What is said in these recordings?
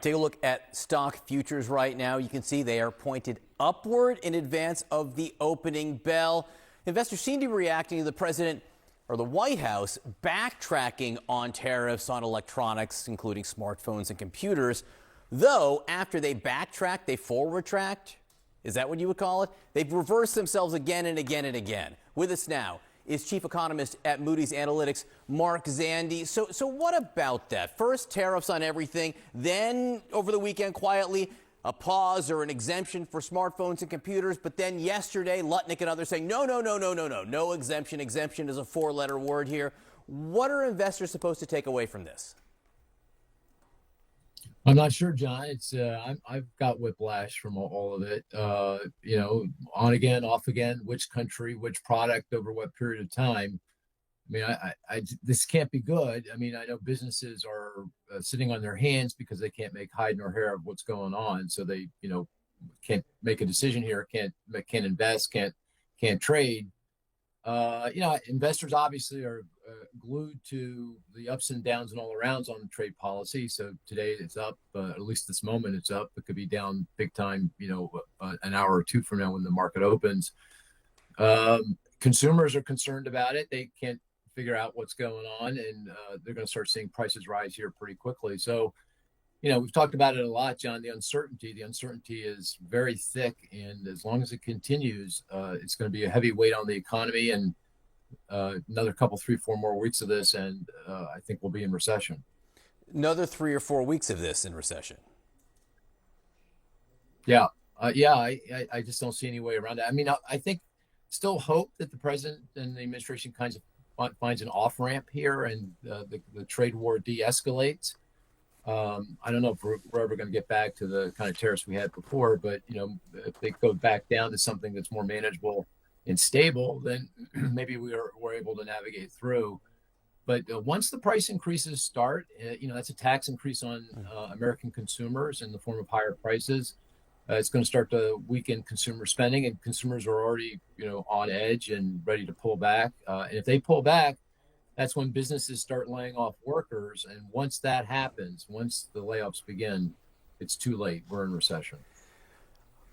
Take a look at stock futures right now. You can see they are pointed upward in advance of the opening bell. Investors seem to be reacting to the president or the White House backtracking on tariffs on electronics, including smartphones and computers. Though after they backtracked, they forward tracked. Is that what you would call it? They've reversed themselves again and again and again. With us now is chief economist at Moody's Analytics, Mark Zandi. So what about that? First, tariffs on everything. Then, over the weekend, quietly, a pause or an exemption for smartphones and computers. But then yesterday, Lutnick and others saying, no exemption. Exemption is a four-letter word here. What are investors supposed to take away from this? I'm not sure, John. I've got whiplash from all of it. On again, off again, which country, which product, over what period of time. I mean, this can't be good. I mean, I know businesses are sitting on their hands because they can't make hide nor hair of what's going on. So they, can't make a decision here, can't invest, can't trade. Investors obviously are glued to the ups and downs and all arounds on trade policy. So today it's up, at least this moment it's up. It could be down big time, an hour or two from now when the market opens. Consumers are concerned about it. They can't figure out what's going on, and they're going to start seeing prices rise here pretty quickly. So, we've talked about it a lot, John. The uncertainty is very thick, and as long as it continues, it's going to be a heavy weight on the economy, and another couple, 3-4 more weeks of this, and I think we'll be in recession. Another 3 or 4 weeks of this in recession. Yeah. I just don't see any way around it. I mean, I think still hope that the president and the administration finds an off-ramp here, and the trade war de-escalates. I don't know if we're ever going to get back to the kind of tariffs we had before, but if they go back down to something that's more manageable and stable, then maybe we're able to navigate through. But once the price increases start, that's a tax increase on American consumers in the form of higher prices. It's going to start to weaken consumer spending, and consumers are already, on edge and ready to pull back. And if they pull back, that's when businesses start laying off workers. And once that happens, once the layoffs begin, it's too late. We're in recession.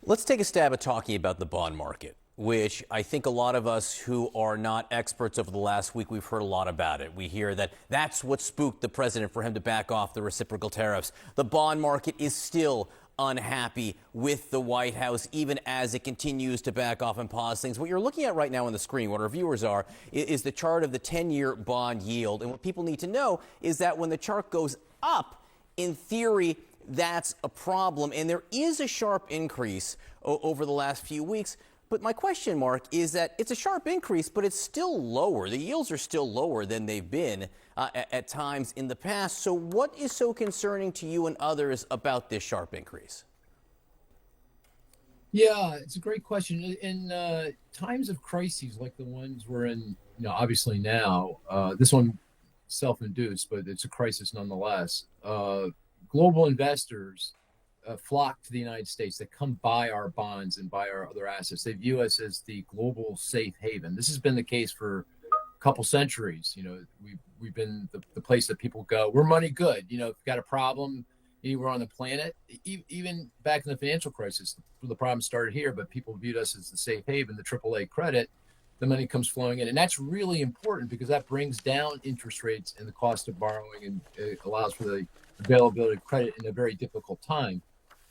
Let's take a stab at talking about the bond market, which I think a lot of us who are not experts over the last week, we've heard a lot about it. We hear that that's what spooked the president for him to back off the reciprocal tariffs. The bond market is still unhappy with the White House, even as it continues to back off and pause things. What you're looking at right now on the screen, what our viewers are, is the chart of the 10-year bond yield. And what people need to know is that when the chart goes up, in theory, that's a problem. And there is a sharp increase over the last few weeks. But my question, Mark, is that it's a sharp increase, but it's still lower. The yields are still lower than they've been at times in the past. So what is so concerning to you and others about this sharp increase? Yeah, it's a great question. In times of crises like the ones we're in, obviously now, this one self-induced, but it's a crisis nonetheless. Global investors flock to the United States. They come buy our bonds and buy our other assets. They view us as the global safe haven. This has been the case for a couple centuries. We've been the place that people go. We're money good. If you've got a problem anywhere on the planet, even back in the financial crisis, the problem started here, but people viewed us as the safe haven, the AAA credit. The money comes flowing in. And that's really important because that brings down interest rates and the cost of borrowing, and it allows for the availability of credit in a very difficult time.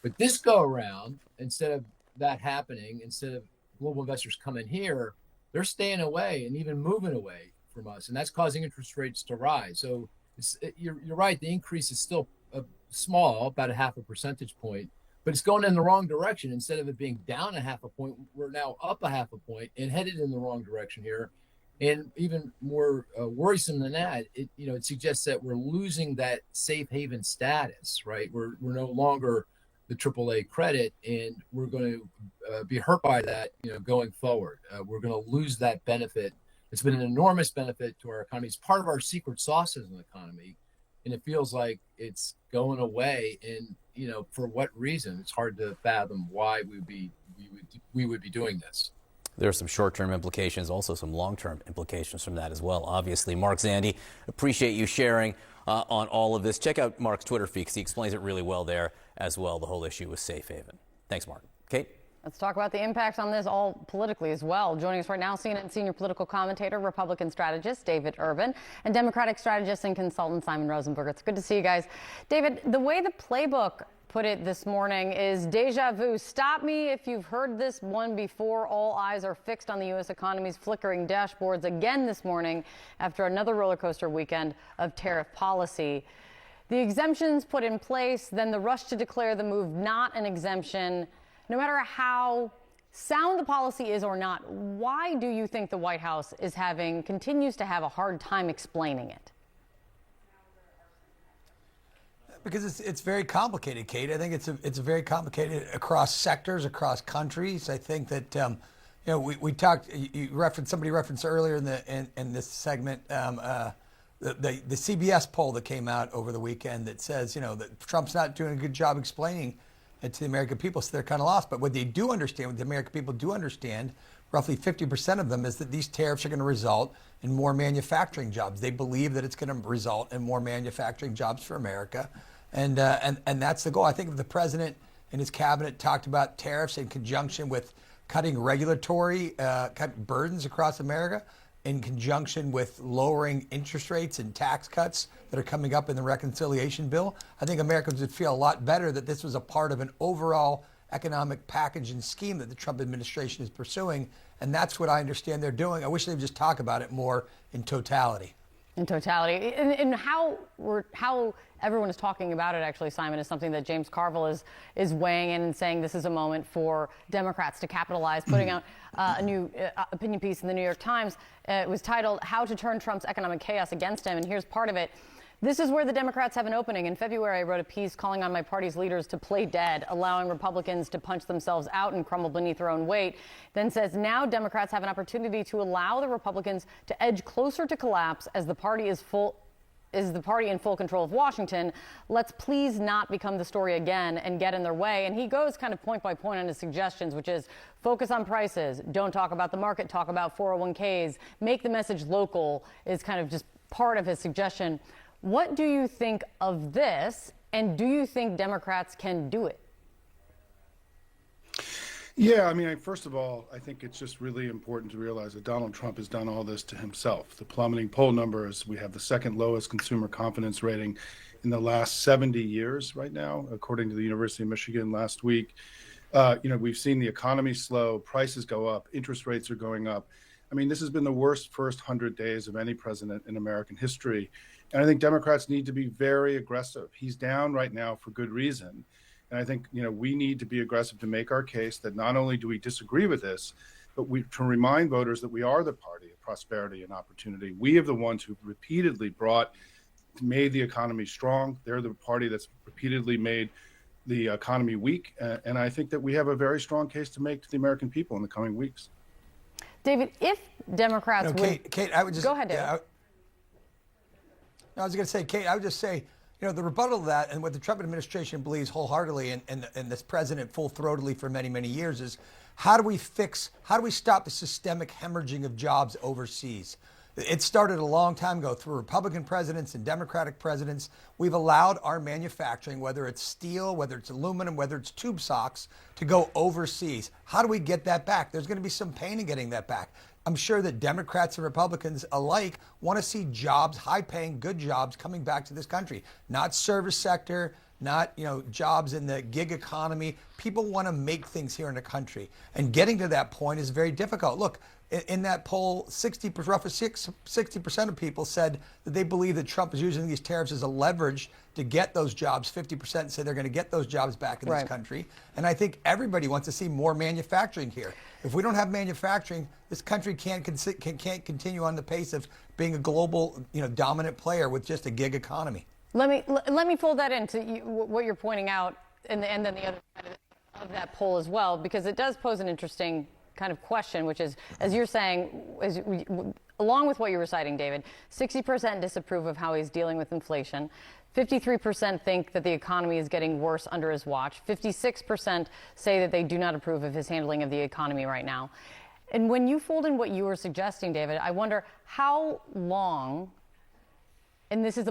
But this go around, instead of that happening, instead of global investors coming here, they're staying away and even moving away from us. And that's causing interest rates to rise. So you're right. The increase is still small, about a 0.5 percentage point, but it's going in the wrong direction. Instead of it being down a 0.5 point, we're now up a 0.5 point and headed in the wrong direction here. And even more worrisome than that, it suggests that we're losing that safe haven status, right? We're no longer the AAA credit, and we're going to be hurt by that, going forward. We're going to lose that benefit. It's been an enormous benefit to our economy. It's part of our secret sauce as an economy, and it feels like it's going away. And for what reason? It's hard to fathom why we would be doing this. There are some short-term implications, also some long-term implications from that as well, obviously. Mark Zandi, appreciate you sharing on all of this. Check out Mark's Twitter feed because he explains it really well there as well, the whole issue with safe haven. Thanks, Mark. Kate? Let's talk about the impact on this all politically as well. Joining us right now, CNN senior political commentator, Republican strategist David Urban, and Democratic strategist and consultant Simon Rosenberg. It's good to see you guys. David, the way the playbook put it this morning is deja vu. Stop me if you've heard this one before. All eyes are fixed on the U.S. economy's flickering dashboards again this morning after another roller coaster weekend of tariff policy. The exemptions put in place, then the rush to declare the move not an exemption. No matter how sound the policy is or not, why do you think the White House continues to have a hard time explaining it? Because it's very complicated, Kate. I think it's very complicated across sectors, across countries. I think that we talked. Somebody referenced earlier in this segment the CBS poll that came out over the weekend that says that Trump's not doing a good job explaining it to the American people, so they're kind of lost. But what they do understand, what the American people do understand, roughly 50% of them, is that these tariffs are going to result in more manufacturing jobs. They believe that it's going to result in more manufacturing jobs for America. And that's the goal. I think if the president and his cabinet talked about tariffs in conjunction with cutting regulatory burdens across America, in conjunction with lowering interest rates and tax cuts that are coming up in the reconciliation bill, I think Americans would feel a lot better that this was a part of an overall economic package and scheme that the Trump administration is pursuing. And that's what I understand they're doing. I wish they'd just talk about it more in totality. In totality. And how everyone is talking about it, actually, Simon, is something that James Carville is weighing in and saying this is a moment for Democrats to capitalize, putting out a new opinion piece in the New York Times. It was titled, "How to Turn Trump's Economic Chaos Against Him." And here's part of it. This is where the Democrats have an opening. In February, I wrote a piece calling on my party's leaders to play dead, allowing Republicans to punch themselves out and crumble beneath their own weight. Then says now Democrats have an opportunity to allow the Republicans to edge closer to collapse as the party is in full control of Washington. Let's please not become the story again and get in their way. And he goes kind of point by point on his suggestions, which is focus on prices, don't talk about the market, talk about 401ks, make the message local is kind of just part of his suggestion. What do you think of this, and do you think Democrats can do it? Yeah, I mean, first of all, I think it's just really important to realize that Donald Trump has done all this to himself. The plummeting poll numbers, we have the second lowest consumer confidence rating in the last 70 years right now, according to the University of Michigan last week. We've seen the economy slow, prices go up, interest rates are going up. I mean, this has been the worst first 100 days of any president in American history. And I think Democrats need to be very aggressive. He's down right now for good reason. And I think, we need to be aggressive to make our case that not only do we disagree with this, but to remind voters that we are the party of prosperity and opportunity. We are the ones who repeatedly made the economy strong. They're the party that's repeatedly made the economy weak. And I think that we have a very strong case to make to the American people in the coming weeks. David, if Democrats Kate, I would just... Go ahead, David. I was going to say, Kate, I would just say, the rebuttal to that and what the Trump administration believes wholeheartedly and this president full-throatedly for many, many years is how do we stop the systemic hemorrhaging of jobs overseas? It started a long time ago through Republican presidents and Democratic presidents. We've allowed our manufacturing, whether it's steel, whether it's aluminum, whether it's tube socks, to go overseas. How do we get that back? There's going to be some pain in getting that back. I'm sure that Democrats and Republicans alike want to see jobs, high-paying, good jobs coming back to this country, not service sector, not jobs in the gig economy. People want to make things here in the country, and getting to that point is very difficult. Look, in that poll, roughly 60% of people said that they believe that Trump is using these tariffs as a leverage to get those jobs. 50% say they're going to get those jobs back in this country. And I think everybody wants to see more manufacturing here. If we don't have manufacturing, this country can't continue on the pace of being a global, dominant player with just a gig economy. Let me fold that into what you're pointing out, and then the other side of that poll as well, because it does pose an interesting kind of question, which is, as you're saying, along with what you're reciting, David, 60% disapprove of how he's dealing with inflation. 53% think that the economy is getting worse under his watch. 56% say that they do not approve of his handling of the economy right now. And when you fold in what you were suggesting, David, I wonder how long And this is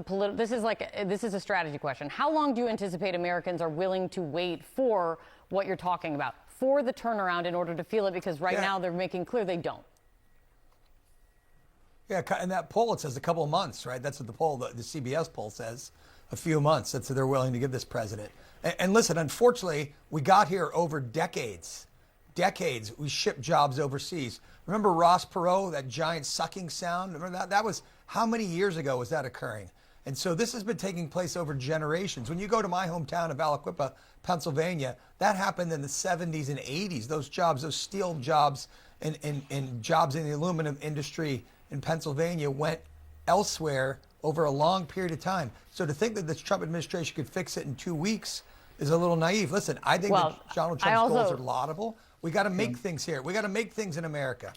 a strategy question. How long do you anticipate Americans are willing to wait for what you're talking about, for the turnaround in order to feel it? Because right now they're making clear they don't. Yeah, and that poll, it says a couple of months, right? That's what the poll, the CBS poll says, a few months. That's what they're willing to give this president. And listen, unfortunately, we got here over decades. Decades, we shipped jobs overseas. Remember Ross Perot, that giant sucking sound? Remember that? That was, how many years ago was that occurring? And so this has been taking place over generations. When you go to my hometown of Aliquippa, Pennsylvania, that happened in the 70s and 80s. Those jobs, those steel jobs and jobs in the aluminum industry in Pennsylvania went elsewhere over a long period of time. So to think that the Trump administration could fix it in 2 weeks is a little naive. Listen, I think that Donald Trump's goals are laudable. We got to make things here. We got to make things in America.